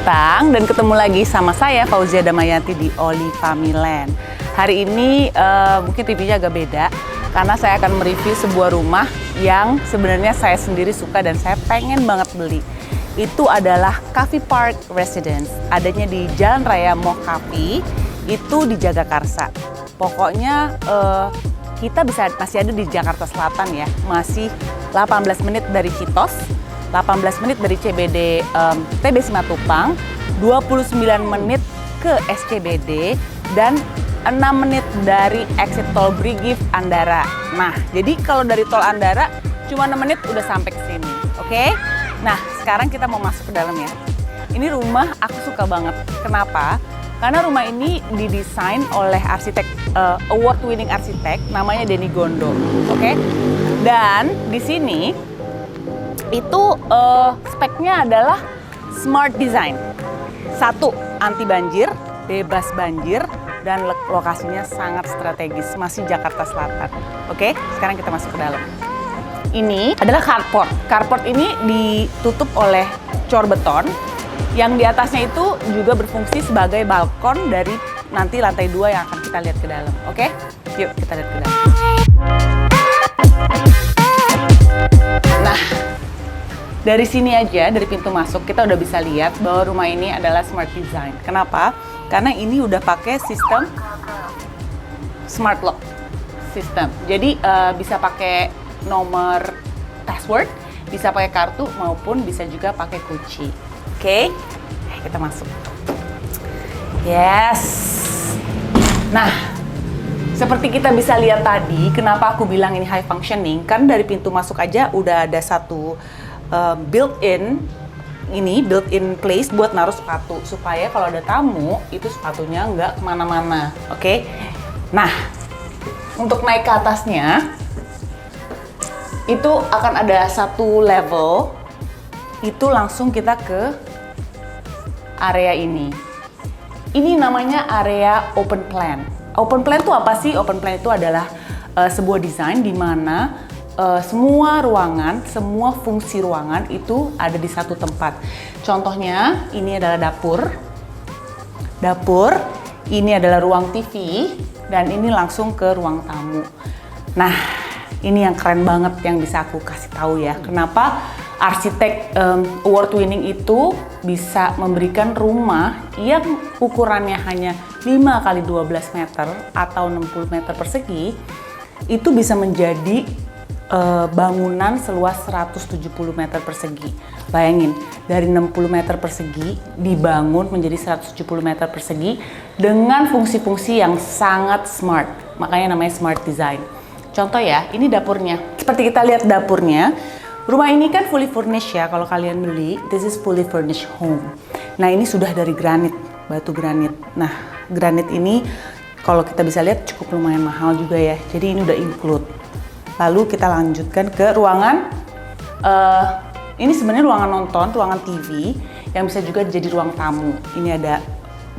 datang dan ketemu lagi sama saya Fauzia Damayanti di Oliva Milan. Hari ini mungkin reviewnya agak beda karena saya akan mereview sebuah rumah yang sebenarnya saya sendiri suka dan saya pengen banget beli. Itu adalah Cafe Park Residence, adanya di Jalan Raya Mokapi, itu di Jagakarsa. Pokoknya kita masih ada di Jakarta Selatan ya, masih 18 menit dari Citos, 18 menit dari CBD TB Simatupang, 29 menit ke SCBD, dan 6 menit dari exit tol Brigif Andara. Nah, jadi kalau dari tol Andara cuma 6 menit udah sampai ke sini, oke? Nah, sekarang kita mau masuk ke dalam ya. Ini rumah aku suka banget. Kenapa? Karena rumah ini didesain oleh arsitek, award-winning arsitek, namanya Denny Gondo, oke? Dan di sini itu speknya adalah smart design. Satu, anti banjir, bebas banjir, dan lokasinya sangat strategis, masih Jakarta Selatan. Oke, sekarang kita masuk ke dalam. Ini adalah carport. Carport ini ditutup oleh cor beton, yang di atasnya itu juga berfungsi sebagai balkon dari nanti lantai 2 yang akan kita lihat ke dalam. Oke, yuk kita lihat ke dalam. Nah, dari sini aja, dari pintu masuk, kita udah bisa lihat bahwa rumah ini adalah smart design. Kenapa? Karena ini udah pakai sistem smart lock system. Jadi bisa pakai nomor password, bisa pakai kartu, maupun bisa juga pakai kunci. Oke, kita masuk. Yes. Nah, seperti kita bisa lihat tadi, kenapa aku bilang ini high functioning? Karena dari pintu masuk aja udah ada satu built-in place buat naruh sepatu supaya kalau ada tamu itu sepatunya nggak kemana-mana, oke? Nah, untuk naik ke atasnya itu akan ada satu level, itu langsung kita ke area ini. Ini namanya area open plan. Open plan itu apa sih? Open plan itu adalah sebuah desain di mana semua ruangan, semua fungsi ruangan itu ada di satu tempat. Contohnya, ini adalah dapur. Dapur, ini adalah ruang TV, dan ini langsung ke ruang tamu. Nah, ini yang keren banget yang bisa aku kasih tahu ya. Kenapa arsitek award winning itu bisa memberikan rumah yang ukurannya hanya 5 x 12 meter atau 60 meter persegi, itu bisa menjadi bangunan seluas 170 meter persegi. Bayangin, dari 60 meter persegi dibangun menjadi 170 meter persegi dengan fungsi-fungsi yang sangat smart. Makanya namanya smart design. Contoh ya, ini dapurnya. Seperti kita lihat dapurnya, rumah ini kan fully furnished ya. Kalau kalian beli, this is fully furnished home. Nah, ini sudah dari granit, batu granit. Nah, granit ini kalau kita bisa lihat cukup lumayan mahal juga ya. Jadi ini udah include. Lalu kita lanjutkan ke ruangan, ini sebenarnya ruangan nonton, ruangan TV, yang bisa juga jadi ruang tamu. Ini ada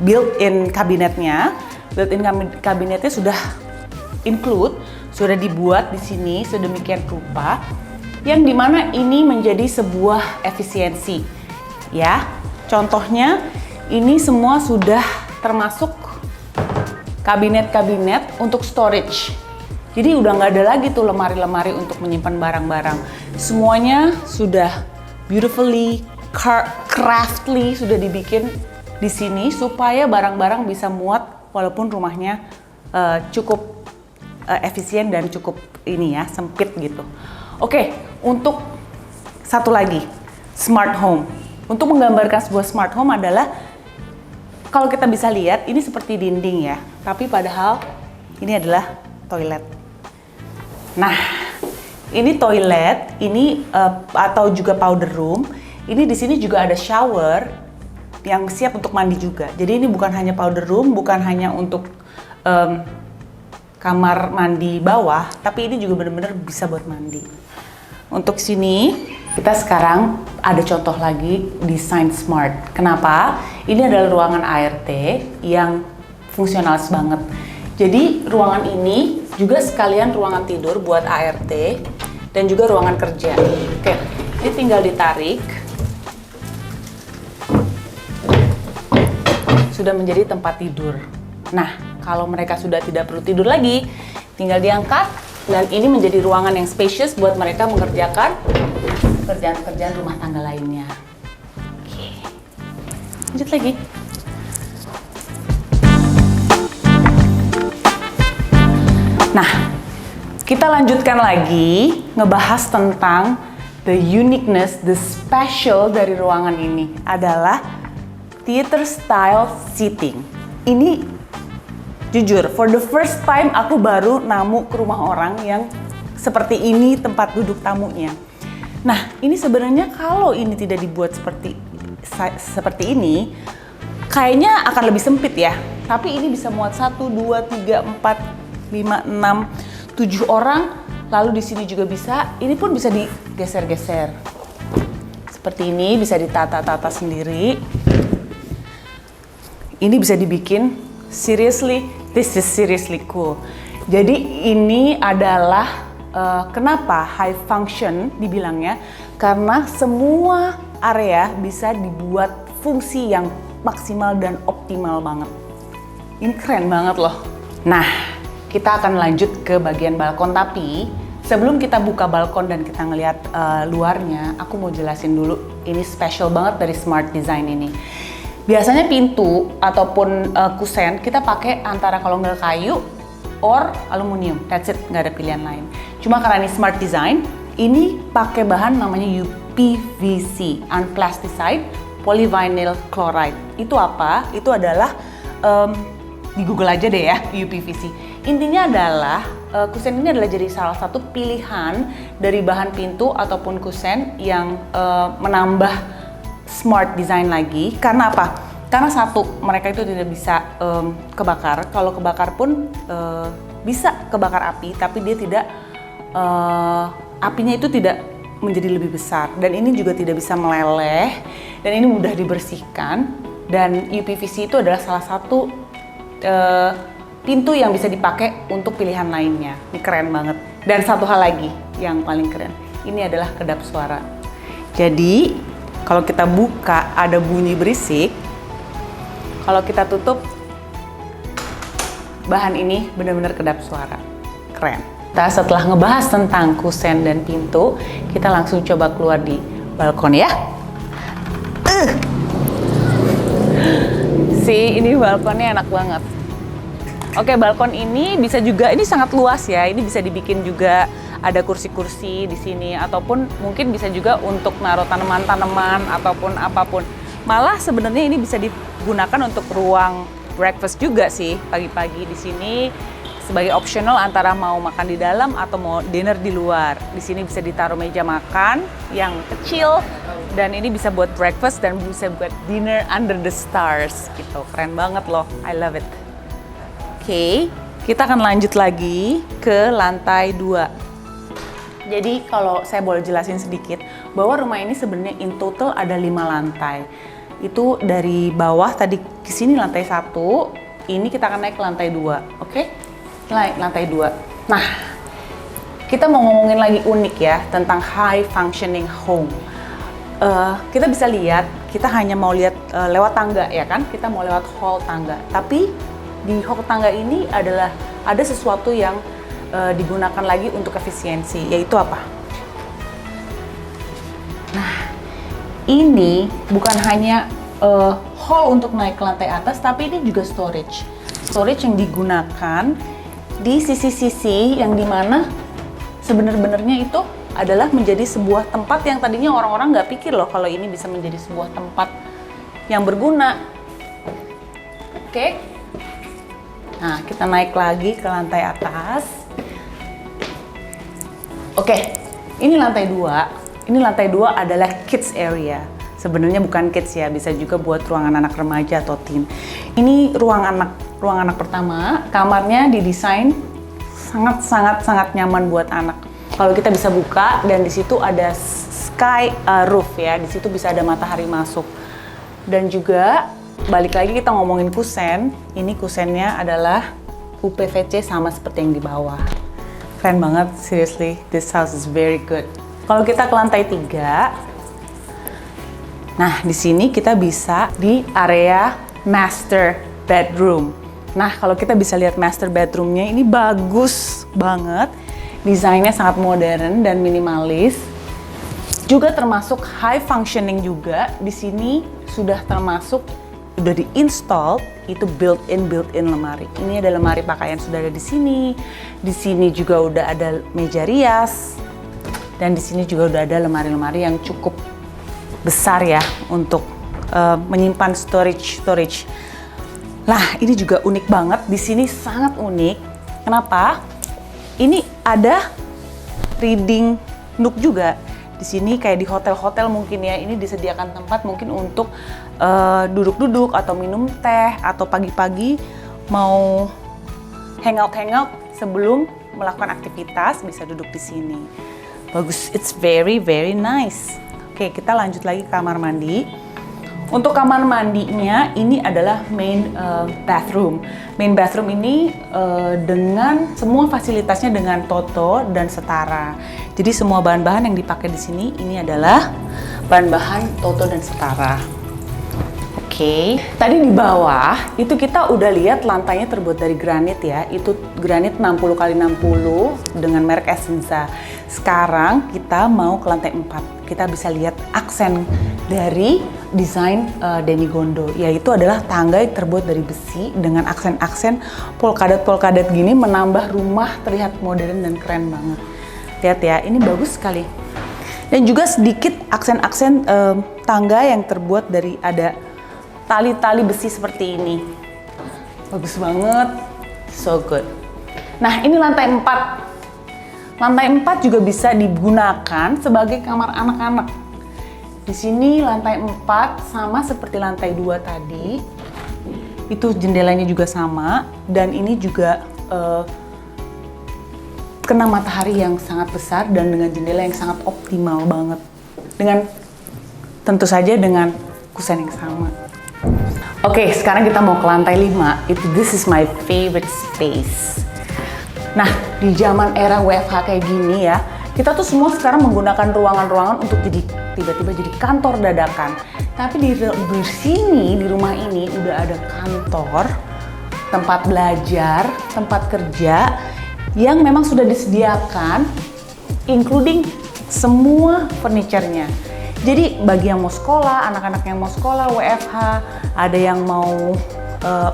built-in kabinetnya, kabinetnya sudah include, sudah dibuat di sini sedemikian rupa, yang dimana ini menjadi sebuah efisiensi. Ya, contohnya ini semua sudah termasuk kabinet-kabinet untuk storage. Jadi udah nggak ada lagi tuh lemari-lemari untuk menyimpan barang-barang. Semuanya sudah beautifully, craftily sudah dibikin di sini supaya barang-barang bisa muat walaupun rumahnya cukup efisien dan cukup ini ya, sempit gitu. Oke, untuk satu lagi, smart home. Untuk menggambarkan sebuah smart home adalah kalau kita bisa lihat ini seperti dinding ya, tapi padahal ini adalah toilet. Nah, ini toilet, ini atau juga powder room. Ini di sini juga ada shower yang siap untuk mandi juga. Jadi ini bukan hanya powder room, bukan hanya untuk kamar mandi bawah, tapi ini juga benar-benar bisa buat mandi. Untuk sini kita sekarang ada contoh lagi desain smart. Kenapa? Ini adalah ruangan ART yang fungsional banget. Jadi ruangan ini juga sekalian ruangan tidur buat ART dan juga ruangan kerja. Oke, ini tinggal ditarik. sudah menjadi tempat tidur. Nah, kalau mereka sudah tidak perlu tidur lagi, tinggal diangkat dan ini menjadi ruangan yang spacious buat mereka mengerjakan pekerjaan-pekerjaan rumah tangga lainnya. Oke. Lanjut lagi. Nah, kita lanjutkan lagi ngebahas tentang the uniqueness, the special dari ruangan ini adalah theater style seating. Ini jujur, for the first time aku baru namu ke rumah orang yang seperti ini tempat duduk tamunya. Nah, ini sebenarnya kalau ini tidak dibuat seperti ini, kayaknya akan lebih sempit ya. Tapi ini bisa muat 1, 2, 3, 4, 5, 6, 7 orang, lalu di sini juga bisa. Ini pun bisa digeser-geser. Seperti ini bisa ditata-tata sendiri. Ini bisa dibikin seriously, this is seriously cool. Jadi ini adalah kenapa high function dibilangnya, karena semua area bisa dibuat fungsi yang maksimal dan optimal banget. Ini keren banget loh. Nah, kita akan lanjut ke bagian balkon, tapi sebelum kita buka balkon dan kita ngelihat luarnya, aku mau jelasin dulu ini special banget dari Smart Design ini. Biasanya pintu ataupun kusen kita pakai antara kalau nggak kayu or aluminium, that's it, nggak ada pilihan lain. Cuma karena ini Smart Design, ini pakai bahan namanya UPVC, Unplasticized Polyvinyl Chloride. Itu apa? Itu adalah di Google aja deh ya, UPVC. Intinya adalah kusen ini adalah jadi salah satu pilihan dari bahan pintu ataupun kusen yang menambah smart design lagi. Karena apa? Karena satu, mereka itu tidak bisa kebakar. Kalau kebakar pun bisa kebakar api, tapi dia tidak apinya itu tidak menjadi lebih besar. Dan ini juga tidak bisa meleleh. Dan ini mudah dibersihkan. Dan UPVC itu adalah salah satu pintu yang bisa dipakai untuk pilihan lainnya. Ini keren banget. Dan satu hal lagi yang paling keren, ini adalah kedap suara. Jadi kalau kita buka ada bunyi berisik, kalau kita tutup, bahan ini benar-benar kedap suara. Keren. Nah, setelah ngebahas tentang kusen dan pintu, kita langsung coba keluar di balkon ya. Ini balkonnya enak banget. Oke, balkon ini bisa juga, ini sangat luas ya. Ini bisa dibikin juga ada kursi-kursi di sini, ataupun mungkin bisa juga untuk naruh tanaman-tanaman ataupun apapun. Malah sebenarnya ini bisa digunakan untuk ruang breakfast juga sih, pagi-pagi di sini sebagai optional antara mau makan di dalam atau mau dinner di luar. Di sini bisa ditaruh meja makan yang kecil, dan ini bisa buat breakfast dan bisa buat dinner under the stars gitu. Keren banget loh, I love it. Oke, kita akan lanjut lagi ke lantai 2. Jadi kalau saya boleh jelasin sedikit, bahwa rumah ini sebenarnya in total ada 5 lantai. Itu dari bawah tadi ke sini lantai 1, ini kita akan naik ke lantai 2, oke? Naik lantai 2. Nah, kita mau ngomongin lagi unik ya tentang high functioning home. Kita bisa lihat, kita hanya mau lihat lewat tangga ya kan? Kita mau lewat hall tangga, tapi di hall tangga ini adalah ada sesuatu yang digunakan lagi untuk efisiensi, yaitu apa? Nah, ini bukan hanya hall untuk naik ke lantai atas, tapi ini juga storage. Storage yang digunakan di sisi-sisi yang dimana sebenarnya itu adalah menjadi sebuah tempat yang tadinya orang-orang nggak pikir loh kalau ini bisa menjadi sebuah tempat yang berguna. Oke. Nah, kita naik lagi ke lantai atas. Oke, ini lantai 2. Ini lantai 2 adalah kids area. Sebenarnya bukan kids ya, bisa juga buat ruangan anak remaja atau teen. Ini ruang anak pertama. Kamarnya didesain sangat nyaman buat anak. Kalau kita bisa buka dan di situ ada sky roof ya, di situ bisa ada matahari masuk. Dan juga balik lagi kita ngomongin kusen, ini kusennya adalah UPVC sama seperti yang di bawah. Keren banget, seriously, this house is very good. Kalau kita ke lantai 3, nah di sini kita bisa di area master bedroom. Nah, kalau kita bisa lihat master bedroomnya ini bagus banget. Desainnya sangat modern dan minimalis. Juga termasuk high functioning juga. Di sini sudah termasuk, udah di-install itu built-in lemari. Ini ada lemari pakaian sudah ada di sini. Di sini juga udah ada meja rias. Dan di sini juga udah ada lemari-lemari yang cukup besar ya untuk menyimpan storage. Nah, ini juga unik banget. Di sini sangat unik. Kenapa? Ini ada reading nook juga. Di sini kayak di hotel-hotel mungkin ya, ini disediakan tempat mungkin untuk duduk-duduk atau minum teh atau pagi-pagi mau hangout sebelum melakukan aktivitas bisa duduk di sini. Bagus, it's very nice. Oke, kita lanjut lagi ke kamar mandi. Untuk kamar mandinya ini adalah main bathroom. Main bathroom ini dengan semua fasilitasnya dengan Toto dan setara. Jadi semua bahan-bahan yang dipakai di sini ini adalah bahan-bahan Toto dan setara. Oke. Tadi di bawah itu kita udah lihat lantainya terbuat dari granit ya. Itu granit 60 x 60 dengan merek Essenza. Sekarang kita mau ke lantai 4. Kita bisa lihat aksen dari desain Demigondo, yaitu adalah tangga yang terbuat dari besi dengan aksen-aksen polkadot gini menambah rumah terlihat modern dan keren banget. Lihat ya, ini bagus sekali. Dan juga sedikit aksen-aksen tangga yang terbuat dari ada tali-tali besi seperti ini. Bagus banget, so good. Nah, ini lantai 4. Lantai 4 juga bisa digunakan sebagai kamar anak-anak. Di sini lantai 4 sama seperti lantai 2 tadi. Itu jendelanya juga sama dan ini juga kena matahari yang sangat besar dan dengan jendela yang sangat optimal banget. Dengan tentu saja dengan kusen yang sama. Oke, sekarang kita mau ke lantai 5. This is my favorite space. Nah, di zaman era WFH kayak gini ya, kita tuh semua sekarang menggunakan ruangan-ruangan untuk jadi tiba-tiba jadi kantor dadakan. Tapi di sini, di rumah ini udah ada kantor, tempat belajar, tempat kerja yang memang sudah disediakan, including semua furniture-nya. Jadi bagi yang mau sekolah, anak-anak yang mau sekolah WFH, ada yang mau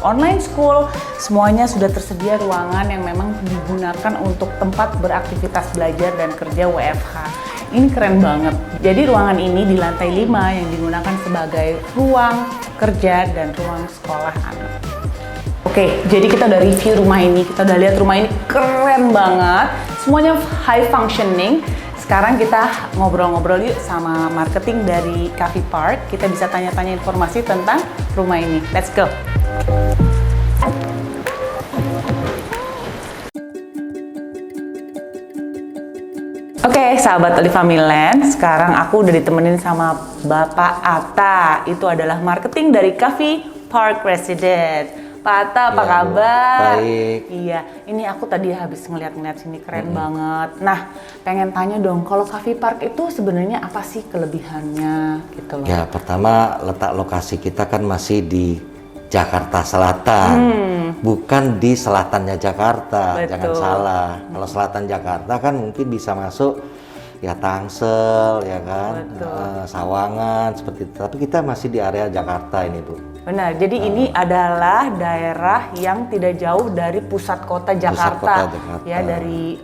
online school, semuanya sudah tersedia ruangan yang memang digunakan untuk tempat beraktivitas belajar dan kerja WFH. Ini keren banget. Jadi ruangan ini di lantai 5 yang digunakan sebagai ruang kerja dan ruang sekolah anak. Oke, jadi kita udah review rumah ini, kita udah lihat rumah ini keren banget. Semuanya high functioning. Sekarang kita ngobrol-ngobrol yuk sama marketing dari Cafe Park. Kita bisa tanya-tanya informasi tentang rumah ini. Let's go! Oke, sahabat Oliva Milen, sekarang aku udah ditemenin sama Bapak Atta. Itu adalah marketing dari Cafe Park Residence. Pak Atta, apa kabar? Baik. Iya, ini aku tadi habis ngeliat-ngeliat sini keren banget. Nah, pengen tanya dong, kalau Cafe Park itu sebenarnya apa sih kelebihannya gitu loh? Ya, pertama letak lokasi kita kan masih di Jakarta Selatan, bukan di selatannya Jakarta. Betul. Jangan salah. Kalau selatan Jakarta kan mungkin bisa masuk ya Tangsel, ya kan, Sawangan seperti itu. Tapi kita masih di area Jakarta ini, Bu. Benar, jadi ini adalah daerah yang tidak jauh dari pusat kota Jakarta. Ya, dari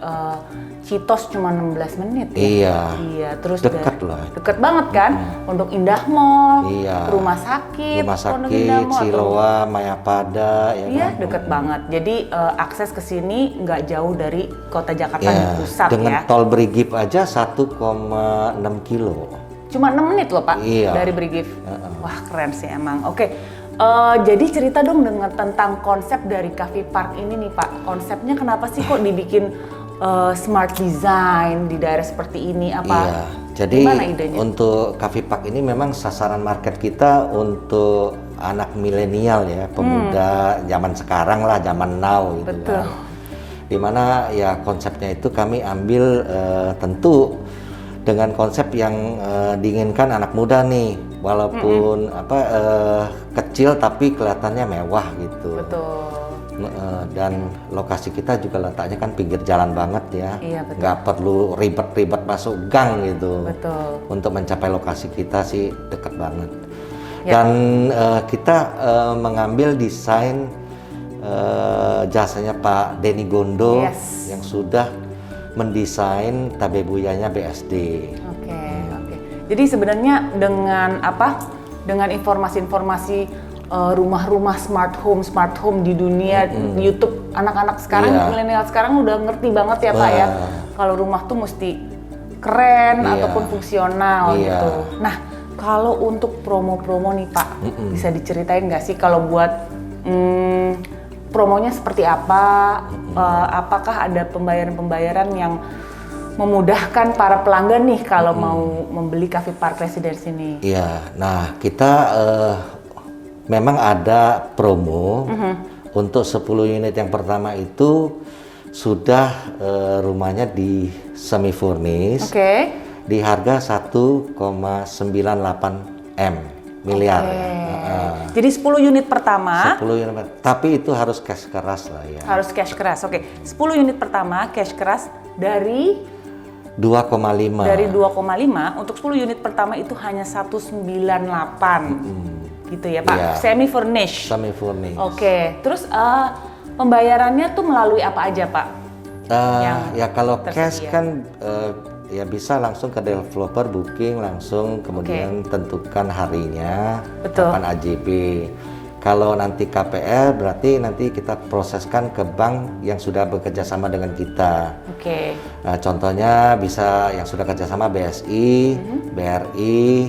Citos cuma 16 menit ya. Iya, terus dekat lah. Deket banget kan, Pondok Indah Mall, Iya. Rumah Sakit, Rumah Sakit, Siloam, Mayapada, ya iya, kan? deket banget. Jadi akses ke sini nggak jauh dari kota Jakarta Ya, di pusat dengan ya. tol Brigif aja 1,6 kilo. Cuma 6 menit loh Pak, Iya. dari Brigif. Wah keren sih emang. Oke, jadi cerita dong tentang konsep dari Cafe Park ini nih Pak. Konsepnya kenapa sih kok dibikin smart design di daerah seperti ini? Apa? Iya, jadi gimana idenya? untuk Cafe Park ini memang sasaran market kita untuk anak milenial ya, pemuda zaman sekarang lah, zaman now gitu. Betul. Kan. Dimana ya konsepnya itu kami ambil tentu dengan konsep yang diinginkan anak muda nih, walaupun kecil tapi kelihatannya mewah gitu. Betul. Dan lokasi kita juga letaknya kan pinggir jalan banget ya, Iya, betul. nggak perlu ribet-ribet masuk gang gitu. Betul. Untuk mencapai lokasi kita sih dekat banget. Ya. Dan kita mengambil desain jasanya Pak Denny Gondo Yes. yang sudah mendesain Tabebuyanya BSD. Oke. Jadi sebenarnya dengan dengan informasi-informasi rumah-rumah smart home di dunia YouTube, anak-anak sekarang, Iya. milenial sekarang udah ngerti banget ya Pak ya, kalau rumah tuh mesti keren Iya. ataupun fungsional Iya. gitu. Nah, kalau untuk promo-promo nih Pak, bisa diceritain nggak sih kalau buat promonya seperti apa? Apakah ada pembayaran-pembayaran yang memudahkan para pelanggan nih kalau mau membeli Cafe Park Residence ini? Iya, nah kita memang ada promo untuk 10 unit yang pertama itu sudah rumahnya di semi furnish di harga 1,98 miliar. Jadi 10 unit pertama 10 unit, tapi itu harus cash keras lah ya. harus cash keras. 10 unit pertama cash keras dari 2,5. Dari 2,5 untuk 10 unit pertama itu hanya 198. Gitu ya Pak. Iya. Semi furnish. Semi furnish. Terus pembayarannya tuh melalui apa aja Pak? Ya kalau cash tersedia. kan ya bisa langsung ke developer booking langsung, kemudian tentukan harinya, Betul. kapan AJB. Kalau nanti KPR berarti nanti kita proseskan ke bank yang sudah bekerja sama dengan kita. Nah, contohnya bisa yang sudah kerjasama BSI, BRI,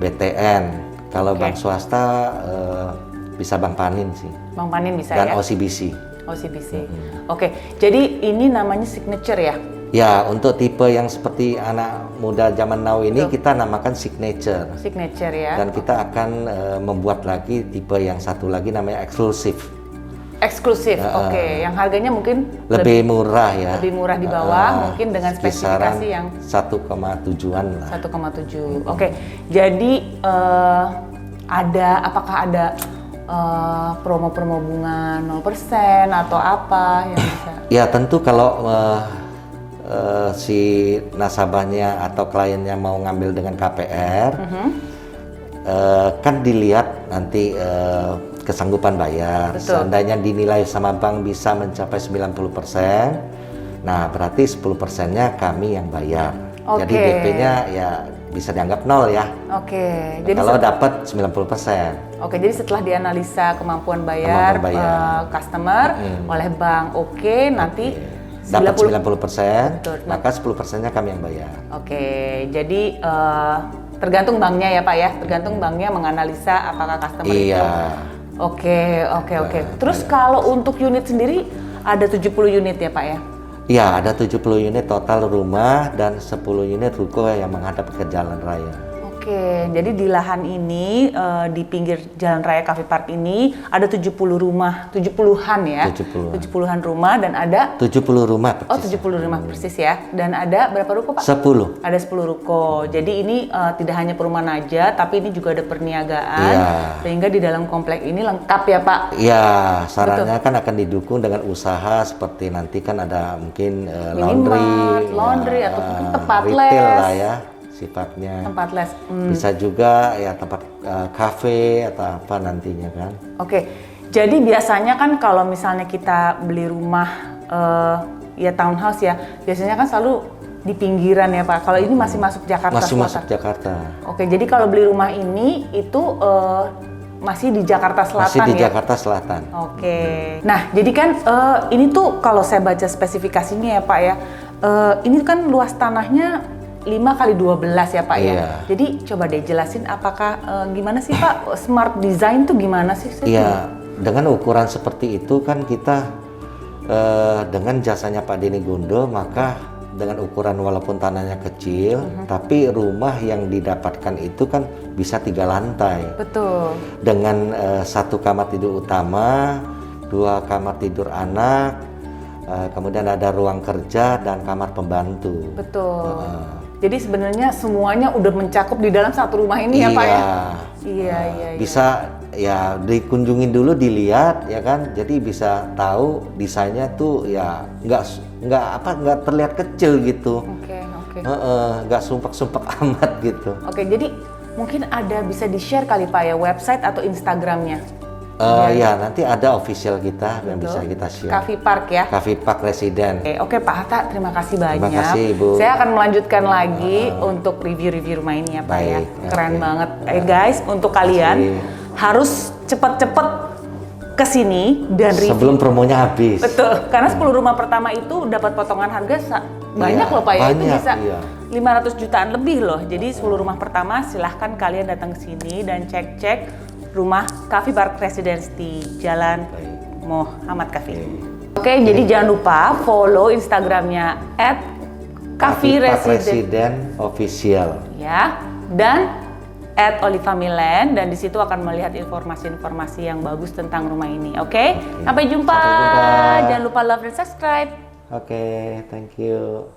BTN. Kalau bank swasta bisa Bank Panin sih. Bank Panin bisa Dan ya? OCBC. OCBC. Jadi ini namanya signature ya? Ya, untuk tipe yang seperti anak muda zaman now ini kita namakan signature. Signature ya? Dan kita akan membuat lagi tipe yang satu lagi namanya eksklusif. Eksklusif, yang harganya mungkin Lebih murah ya. lebih murah di bawah, mungkin dengan kisaran spesifikasi yang 1,7-an lah. 1,7. Jadi apakah ada promo-promo bunga 0% atau apa yang bisa? Ya tentu kalau si nasabahnya atau kliennya mau ngambil dengan KPR, kan dilihat nanti kesanggupan bayar. Betul. Seandainya dinilai sama bank bisa mencapai 90%, nah berarti 10%-nya kami yang bayar. Jadi DP-nya ya bisa dianggap nol ya. Jadi kalau dapat 90%. jadi setelah dianalisa kemampuan bayar, customer oleh bank, nanti dapat 90%, Betul. maka 10%-nya kami yang bayar. Jadi tergantung banknya ya Pak ya, tergantung banknya menganalisa apakah customer itu. Terus kalau untuk unit sendiri ada 70 unit ya Pak ya? Ya, ada 70 unit total rumah dan 10 unit ruko yang menghadap ke jalan raya. Jadi di lahan ini, di pinggir Jalan Raya Cafe Park ini ada 70 rumah, 70-an ya? 70-an rumah dan ada? 70 rumah persis. 70 rumah persis ya. Dan ada berapa ruko Pak? 10. Ada 10 ruko. Jadi ini tidak hanya perumahan aja, tapi ini juga ada perniagaan. Sehingga di dalam komplek ini lengkap ya Pak? Iya, sarannya kan akan didukung dengan usaha seperti nanti kan ada mungkin laundry atau mungkin tempat retail les. lah ya sifatnya. Tempat les. Bisa juga ya tempat kafe atau apa nantinya kan. Jadi biasanya kan kalau misalnya kita beli rumah ya townhouse ya, biasanya kan selalu di pinggiran ya Pak. Kalau ini masih masuk Jakarta Masih Selatan. masuk Jakarta. Jadi kalau beli rumah ini itu masih di Jakarta Selatan Masih di ya? Jakarta Selatan. Nah, jadi kan ini tuh kalau saya baca spesifikasinya ya Pak ya, ini kan luas tanahnya 5x12 ya Pak ya. Jadi coba deh jelasin apakah gimana sih Pak smart design tuh gimana sih? Iya, dengan ukuran seperti itu kan kita dengan jasanya Pak Denny Gondo, maka dengan ukuran walaupun tanahnya kecil, tapi rumah yang didapatkan itu kan bisa 3 lantai. Betul. Dengan 1 kamar tidur utama, 2 kamar tidur anak, kemudian ada ruang kerja dan kamar pembantu. Betul. Jadi sebenarnya semuanya udah mencakup di dalam satu rumah ini ya Pak ya? Iya. Bisa ya dikunjungin dulu, dilihat ya kan. Jadi bisa tahu desainnya tuh ya nggak terlihat kecil gitu. Oke. Nggak sumpek-sumpek amat gitu. Oke, jadi mungkin ada bisa di-share kali Pak ya website atau Instagramnya? Ya nanti ada official kita yang bisa kita share. Cafe Park ya? Cafe Park Residen. Oke Pak Hatta, terima kasih banyak. Terima kasih Ibu. Saya akan melanjutkan lagi untuk review-review rumah ini ya Pak ya. Keren banget. Guys, untuk kalian harus cepet-cepet kesini dan review. Sebelum promonya habis. Betul, karena 10 rumah pertama itu dapat potongan harga banyak loh Pak ya. Itu bisa 500 jutaan lebih loh. Jadi 10 rumah pertama silahkan kalian datang ke sini dan cek-cek rumah Cafe Park Residence di Jalan Muhammad Cafe. Oke, jadi jangan lupa follow Instagramnya @Cafe Residence Official. Ya, dan @Olivamilen, dan di situ akan melihat informasi-informasi yang bagus tentang rumah ini. Oke? Sampai jumpa. Jangan lupa love dan subscribe. Oke, thank you.